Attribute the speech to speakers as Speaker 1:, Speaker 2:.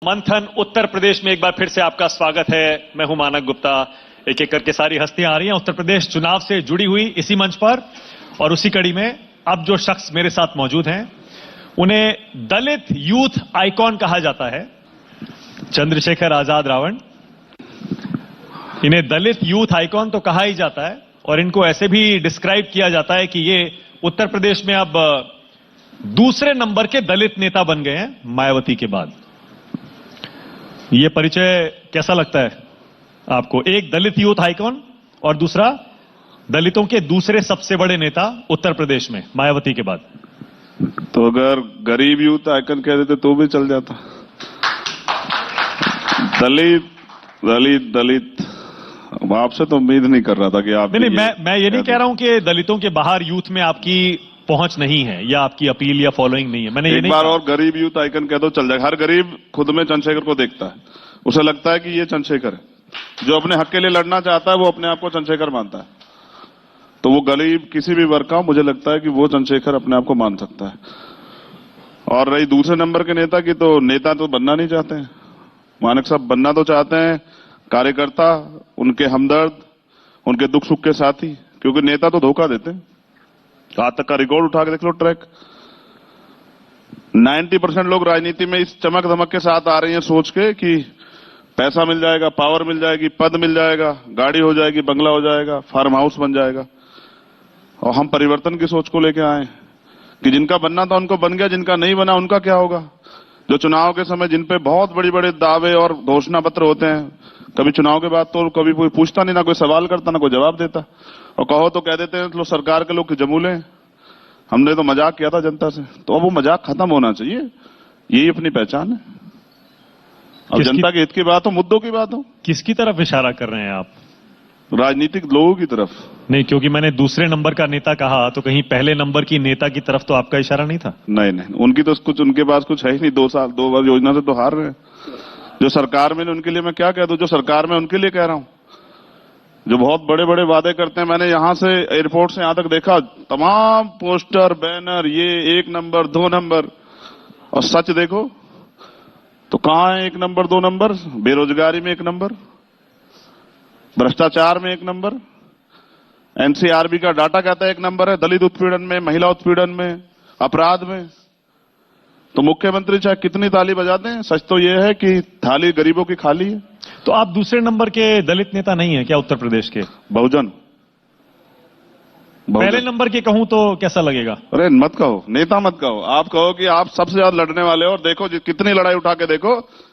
Speaker 1: मंथन उत्तर प्रदेश में एक बार फिर से आपका स्वागत है। मैं हूं मानक गुप्ता। एक एक करके सारी हस्तियां आ रही हैं उत्तर प्रदेश चुनाव से जुड़ी हुई इसी मंच पर, और उसी कड़ी में अब जो शख्स मेरे साथ मौजूद हैं उन्हें दलित यूथ आइकॉन कहा जाता है, चंद्रशेखर आजाद रावण। इन्हें दलित यूथ आइकॉन तो कहा ही जाता है और इनको ऐसे भी डिस्क्राइब किया जाता है कि ये उत्तर प्रदेश में अब दूसरे नंबर के दलित नेता बन गए हैं मायावती के बाद। ये परिचय कैसा लगता है आपको? एक दलित यूथ आइकॉन और दूसरा दलितों के दूसरे सबसे बड़े नेता उत्तर प्रदेश में मायावती के बाद।
Speaker 2: तो अगर गरीब यूथ आइकन कह देते तो भी चल जाता। दलित दलित दलित आपसे तो उम्मीद नहीं कर रहा था कि आप
Speaker 1: नहीं, मैं ये नहीं कह रहा हूं कि दलितों के बाहर यूथ में आपकी पहुंच नहीं है या आपकी अपील या फॉलोइंग नहीं है। मैंने ये
Speaker 2: एक
Speaker 1: नहीं
Speaker 2: बार
Speaker 1: कहा।
Speaker 2: और गरीब यूथ आइकन कह दो चल जाएगा। हर गरीब खुद में चंद्रशेखर को देखता है, उसे लगता है कि ये चंद्रशेखर है। जो अपने हक के लिए लड़ना चाहता है वो अपने आप को चंद्रशेखर मानता है। तो वो गरीब किसी भी वर्ग का, मुझे लगता है कि वो चंद्रशेखर अपने आप को मान सकता है। और रही दूसरे नंबर के नेता की, तो नेता तो बनना नहीं चाहते हैं मानक साहब। बनना तो चाहते हैं कार्यकर्ता, उनके हमदर्द, उनके दुख सुख के साथी, क्योंकि नेता तो धोखा देते हैं। आज तक का रिकॉर्ड उठा के देख लो ट्रैक। 90% लोग राजनीति में इस चमक धमक के साथ आ रही हैं सोच के कि पैसा मिल जाएगा, पावर मिल जाएगी, पद मिल जाएगा, गाड़ी हो जाएगी, बंगला हो जाएगा, फार्म हाउस बन जाएगा। और हम परिवर्तन की सोच को लेके आए कि जिनका बनना था उनको बन गया, जिनका नहीं बना उनका क्या होगा। जो चुनाव के समय जिन पे बहुत बड़े बड़े दावे और घोषणा पत्र होते हैं, कभी चुनाव के बाद तो कभी कोई पूछता नहीं, ना कोई सवाल करता, ना कोई जवाब देता। और कहो तो कह देते हैं तो सरकार के लोग जमूले हैं, हमने तो मजाक किया था जनता से। तो अब वो मजाक खत्म होना चाहिए, यही अपनी पहचान है। अब जनता के हित की बात हो, मुद्दों की बात हो।
Speaker 1: किसकी तरफ इशारा कर रहे हैं आप?
Speaker 2: राजनीतिक लोगों की तरफ
Speaker 1: नहीं, क्योंकि मैंने दूसरे नंबर का नेता कहा तो कहीं पहले नंबर की नेता की तरफ तो आपका इशारा नहीं था?
Speaker 2: नहीं, उनकी तो कुछ, उनके पास कुछ है ही नहीं। 2 बार योजना से तो हार रहे हैं। जो सरकार में उनके लिए मैं क्या कह दूं, जो सरकार में उनके लिए कह रहा हूं। जो बहुत बड़े बड़े वादे करते हैं, मैंने यहां से एयरपोर्ट से यहां तक देखा, तमाम पोस्टर बैनर, ये 1 नंबर 2 नंबर, और सच देखो तो कहां है 1 नंबर 2 नंबर? बेरोजगारी में 1 नंबर, भ्रष्टाचार में 1 नंबर, एनसीआरबी का डाटा कहता है 1 नंबर है, दलित उत्पीड़न में, महिला उत्पीड़न में, अपराध में। तो मुख्यमंत्री चाहे कितनी ताली बजाते हैं, सच तो यह है कि थाली गरीबों की खाली है।
Speaker 1: तो आप दूसरे नंबर के दलित नेता नहीं है क्या उत्तर प्रदेश के?
Speaker 2: बहुजन
Speaker 1: पहले नंबर के कहूं तो कैसा लगेगा?
Speaker 2: अरे मत कहो, नेता मत कहो, आप कहो कि आप सबसे ज्यादा लड़ने वाले हो। और देखो कितनी लड़ाई उठा के देखो,